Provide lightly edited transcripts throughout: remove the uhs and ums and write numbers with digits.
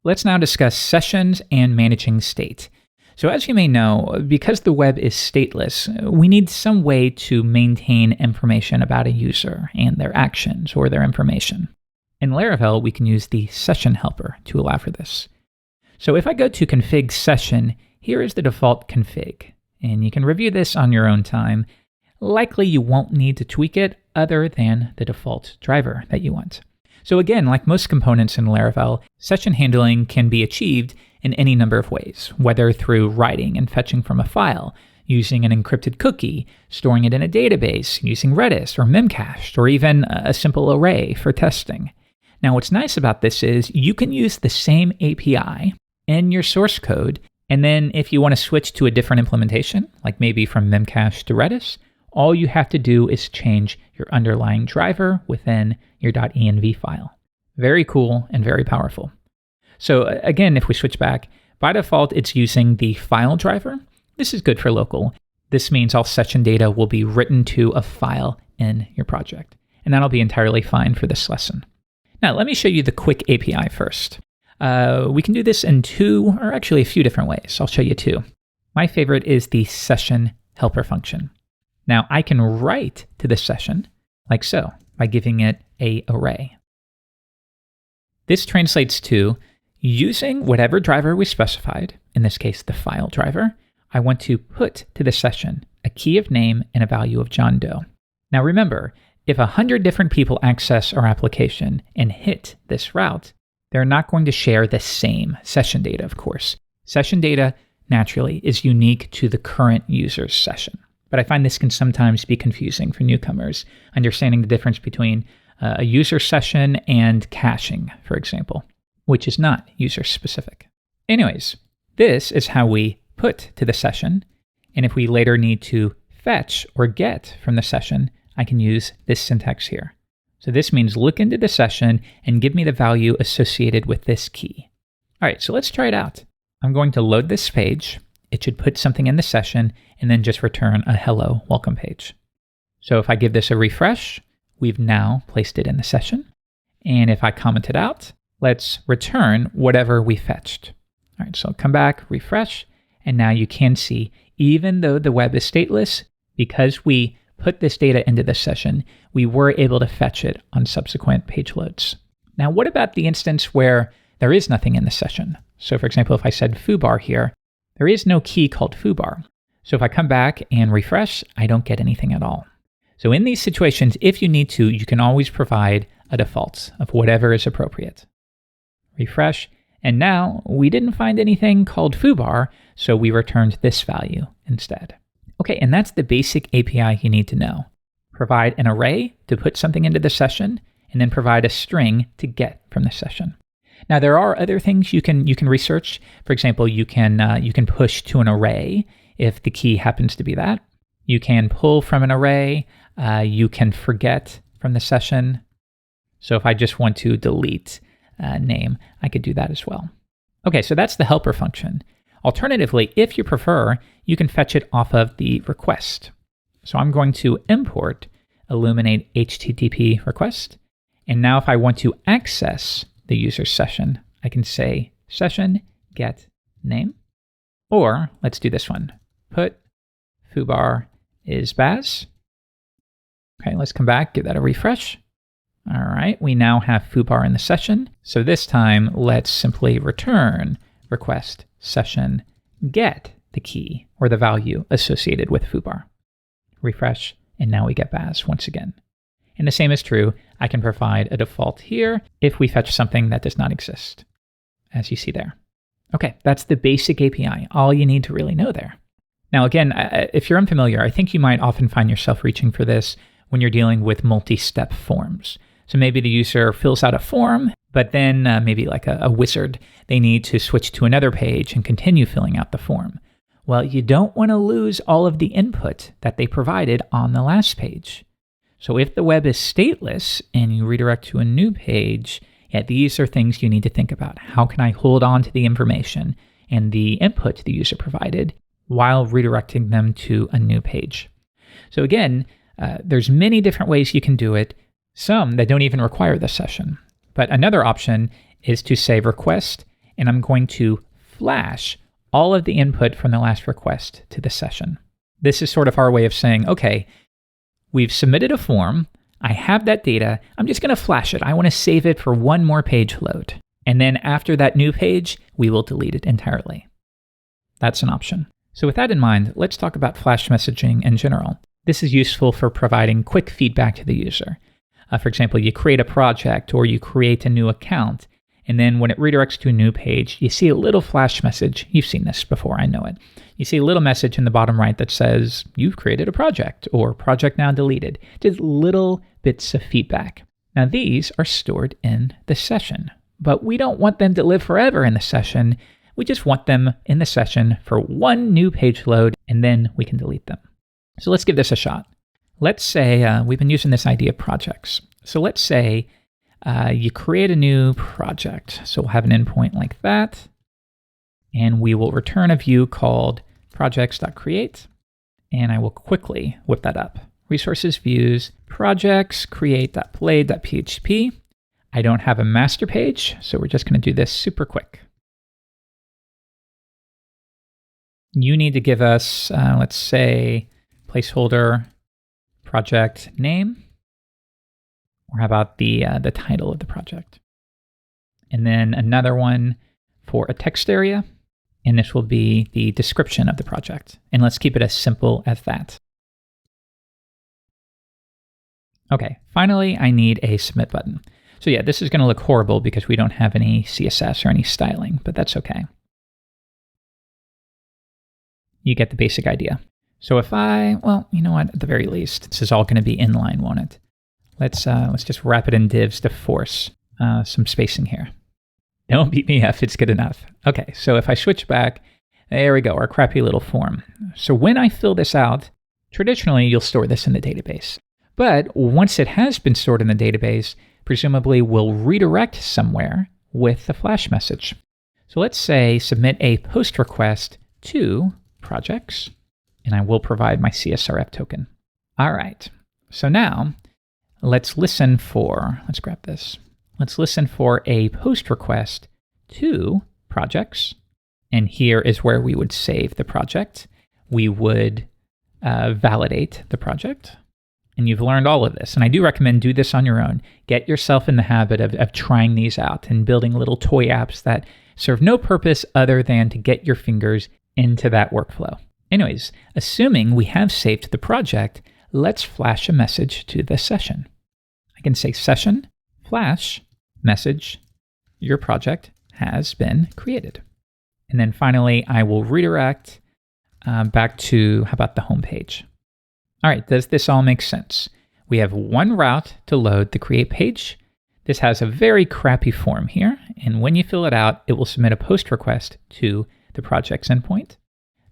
Let's now discuss sessions and managing state. So as you may know, because the web is stateless, we need some way to maintain information about a user and their actions or their information. In Laravel, we can use the session helper to allow for this. So if I go to config session, here is the default config, and you can review this on your own time. Likely you won't need to tweak it other than the default driver that you want. So again, like most components in Laravel, session handling can be achieved in any number of ways, whether through writing and fetching from a file, using an encrypted cookie, storing it in a database, using Redis or Memcached, or even a simple array for testing. Now, what's nice about this is you can use the same API in your source code, and then if you want to switch to a different implementation, like maybe from Memcached to Redis, all you have to do is change your underlying driver within your .env file. Very cool and very powerful. So again, if we switch back, by default, it's using the file driver. This is good for local. This means all session data will be written to a file in your project, and that'll be entirely fine for this lesson. Now, let me show you the quick API first. We can do this in two, or actually a few different ways. I'll show you two. My favorite is the session helper function. Now, I can write to the session like so by giving it an array. This translates to using whatever driver we specified, in this case, the file driver, I want to put to the session a key of name and a value of John Doe. Now remember, if 100 different people access our application and hit this route, they're not going to share the same session data, of course. Session data, naturally, is unique to the current user's session. But I find this can sometimes be confusing for newcomers, understanding the difference between a user session and caching, for example, which is not user-specific. Anyways, this is how we put to the session, and if we later need to fetch or get from the session, I can use this syntax here. So this means look into the session and give me the value associated with this key. All right, so let's try it out. I'm going to load this page. It should put something in the session and then just return a hello welcome page. So if I give this a refresh, we've now placed it in the session. And if I comment it out, let's return whatever we fetched. All right, so I'll come back, refresh, and now you can see, even though the web is stateless, because we put this data into this session, we were able to fetch it on subsequent page loads. Now, what about the instance where there is nothing in the session? So for example, if I said foobar here, there is no key called foobar. So if I come back and refresh, I don't get anything at all. So in these situations, if you need to, you can always provide a default of whatever is appropriate. Refresh, and now we didn't find anything called foobar, so we returned this value instead. Okay, and that's the basic API you need to know. Provide an array to put something into the session, and then provide a string to get from the session. Now, there are other things you can research. For example, you can push to an array if the key happens to be that. You can pull from an array. You can forget from the session. So if I just want to delete name, I could do that as well. Okay, so that's the helper function. Alternatively, if you prefer, you can fetch it off of the request. So I'm going to import Illuminate HTTP request. And now if I want to access the user's session, I can say session get name. Or let's do this one. Put foobar is Baz. Okay, let's come back, give that a refresh. All right, we now have foobar in the session. So this time, let's simply return request session get the key or the value associated with foobar. Refresh, and now we get Baz once again. And the same is true. I can provide a default here if we fetch something that does not exist, as you see there. Okay, that's the basic API, all you need to really know there. Now again, if you're unfamiliar, I think you might often find yourself reaching for this when you're dealing with multi-step forms. So maybe the user fills out a form, but then maybe like a wizard, they need to switch to another page and continue filling out the form. Well, you don't want to lose all of the input that they provided on the last page. So if the web is stateless and you redirect to a new page, these are things you need to think about. How can I hold on to the information and the input the user provided while redirecting them to a new page? So again, there's many different ways you can do it, some that don't even require the session. But another option is to say request and I'm going to flash all of the input from the last request to the session. This is sort of our way of saying, okay, we've submitted a form. I have that data. I'm just going to flash it. I want to save it for one more page load. And then after that new page, we will delete it entirely. That's an option. So with that in mind, let's talk about flash messaging in general. This is useful for providing quick feedback to the user. For example, you create a project or you create a new account, and then when it redirects to a new page, you see a little flash message. You've seen this before, I know it. You see a little message in the bottom right that says, you've created a project, or project now deleted. Just little bits of feedback. Now these are stored in the session, but we don't want them to live forever in the session. We just want them in the session for one new page load, and then we can delete them. So let's give this a shot. Let's say we've been using this idea of projects. So let's say you create a new project. So we'll have an endpoint like that, and we will return a view called projects.create, and I will quickly whip that up. Resources, views, projects, create.blade.php. I don't have a master page, so we're just going to do this super quick. You need to give us, let's say, placeholder project name, or how about the title of the project? And then another one for a text area, and this will be the description of the project. And let's keep it as simple as that. Okay, finally, I need a submit button. So yeah, this is going to look horrible because we don't have any CSS or any styling, but that's okay. You get the basic idea. So if well, you know what, at the very least, this is all going to be inline, won't it? Let's just wrap it in divs to force some spacing here. Don't beat me up, it's good enough. Okay, so if I switch back, there we go, our crappy little form. So when I fill this out, traditionally you'll store this in the database. But once it has been stored in the database, presumably we'll redirect somewhere with the flash message. So let's say submit a post request to projects, and I will provide my CSRF token. All right, so now let's listen for a post request to projects. And here is where we would save the project. We would validate the project. And you've learned all of this. And I do recommend do this on your own. Get yourself in the habit of trying these out and building little toy apps that serve no purpose other than to get your fingers into that workflow. Anyways, assuming we have saved the project, let's flash a message to the session. I can say session flash message, your project has been created. And then finally, I will redirect back to, how about the home page? All right, does this all make sense? We have one route to load the create page. This has a very crappy form here, and when you fill it out, it will submit a post request to the project's endpoint.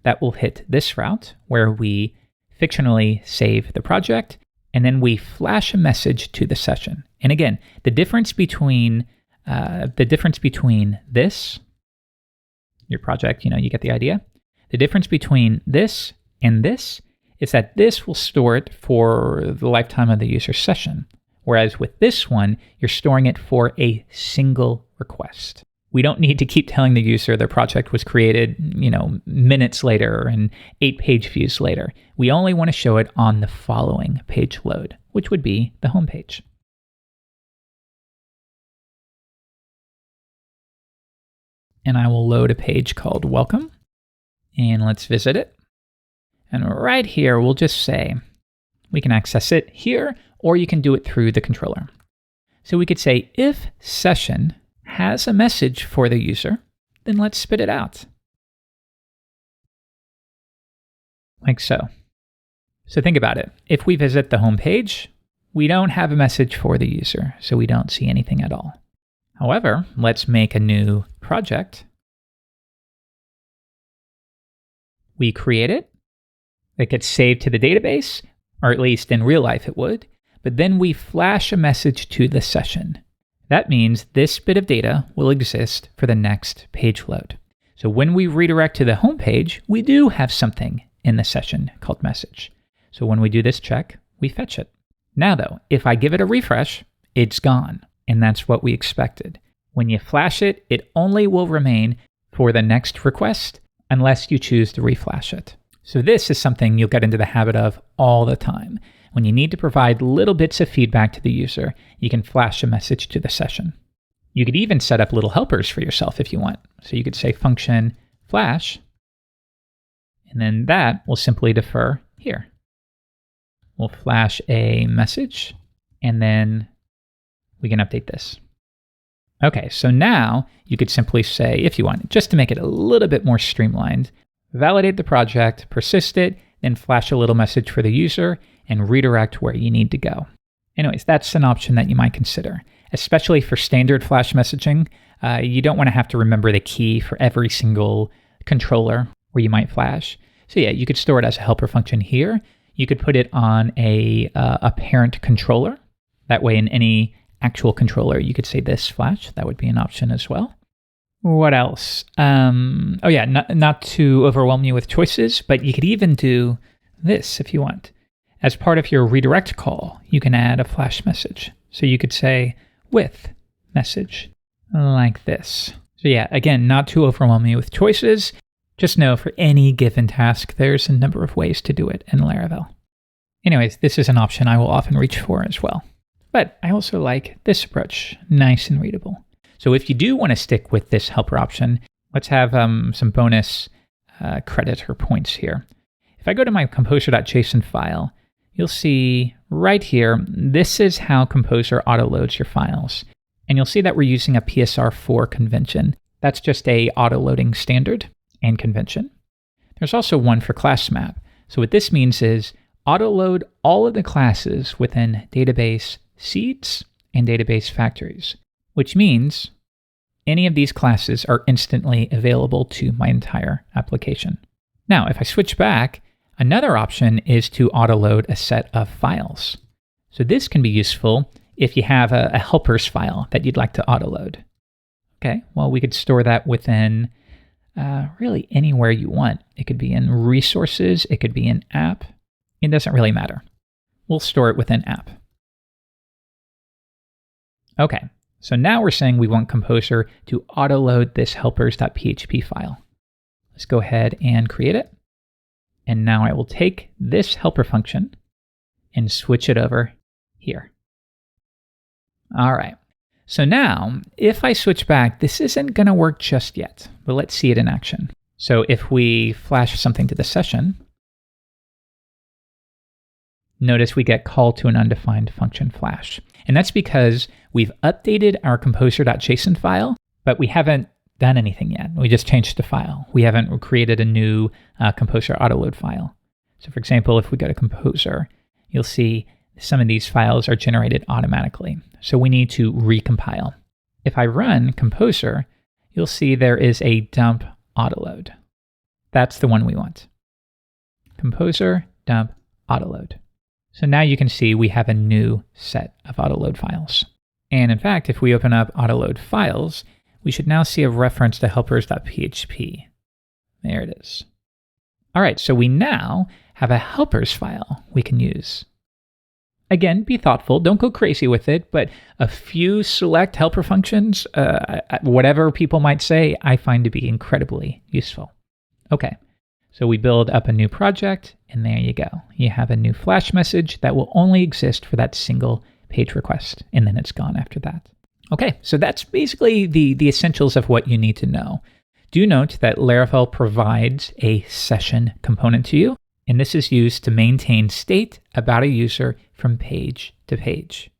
That will hit this route where we fictionally save the project, and then we flash a message to the session. And again, the difference between this, your project, you get the idea. The difference between this and this is that this will store it for the lifetime of the user session. Whereas with this one, you're storing it for a single request. We don't need to keep telling the user their project was created, minutes later and 8 page views later. We only want to show it on the following page load, which would be the home page. And I will load a page called welcome, and let's visit it. And right here, we'll just say, we can access it here, or you can do it through the controller. So we could say, if session has a message for the user, then let's spit it out. Like so. So think about it. If we visit the home page, we don't have a message for the user, so we don't see anything at all. However, let's make a new project. We create it. It gets saved to the database, or at least in real life it would, but then we flash a message to the session. That means this bit of data will exist for the next page load. So when we redirect to the home page, we do have something in the session called message. So when we do this check, we fetch it. Now though, if I give it a refresh, it's gone. And that's what we expected. When you flash it, it only will remain for the next request unless you choose to reflash it. So this is something you'll get into the habit of all the time. When you need to provide little bits of feedback to the user, you can flash a message to the session. You could even set up little helpers for yourself if you want. So you could say function flash, and then that will simply defer here. We'll flash a message, and then we can update this. Okay, so now you could simply say, if you want, just to make it a little bit more streamlined, validate the project, persist it, then flash a little message for the user, and redirect where you need to go. Anyways, that's an option that you might consider, especially for standard Flash messaging. You don't want to have to remember the key for every single controller where you might flash. So yeah, you could store it as a helper function here. You could put it on a parent controller. That way in any actual controller, you could say this flash. That would be an option as well. What else? Oh yeah, not to overwhelm you with choices, but you could even do this if you want. As part of your redirect call, you can add a flash message. So you could say with message like this. So yeah, again, not to overwhelm you with choices. Just know for any given task, there's a number of ways to do it in Laravel. Anyways, this is an option I will often reach for as well. But I also like this approach, nice and readable. So if you do want to stick with this helper option, let's have some bonus credit or points here. If I go to my composer.json file, you'll see right here, this is how Composer autoloads your files. And you'll see that we're using a PSR4 convention. That's just a autoloading standard and convention. There's also one for class map. So what this means is autoload all of the classes within database seeds and database factories, which means any of these classes are instantly available to my entire application. Now, if I switch back, another option is to autoload a set of files. So this can be useful if you have a helpers file that you'd like to autoload. Okay, well, we could store that within really anywhere you want. It could be in resources, it could be in app. It doesn't really matter. We'll store it within app. Okay, so now we're saying we want Composer to autoload this helpers.php file. Let's go ahead and create it. And now I will take this helper function and switch it over here. All right. So now, if I switch back, this isn't going to work just yet, but let's see it in action. So if we flash something to the session, notice we get call to an undefined function flash. And that's because we've updated our composer.json file, but we haven't done anything yet. We just changed the file. We haven't created a new Composer autoload file. So for example, if we go to Composer, you'll see some of these files are generated automatically. So we need to recompile. If I run Composer, you'll see there is a dump autoload. That's the one we want. Composer dump autoload. So now you can see we have a new set of autoload files. And in fact, if we open up autoload files, we should now see a reference to helpers.php. There it is. All right, so we now have a helpers file we can use. Again, be thoughtful, don't go crazy with it, but a few select helper functions, whatever people might say, I find to be incredibly useful. Okay, so we build up a new project, and there you go. You have a new flash message that will only exist for that single page request, and then it's gone after that. Okay, so that's basically the essentials of what you need to know. Do note that Laravel provides a session component to you, and this is used to maintain state about a user from page to page.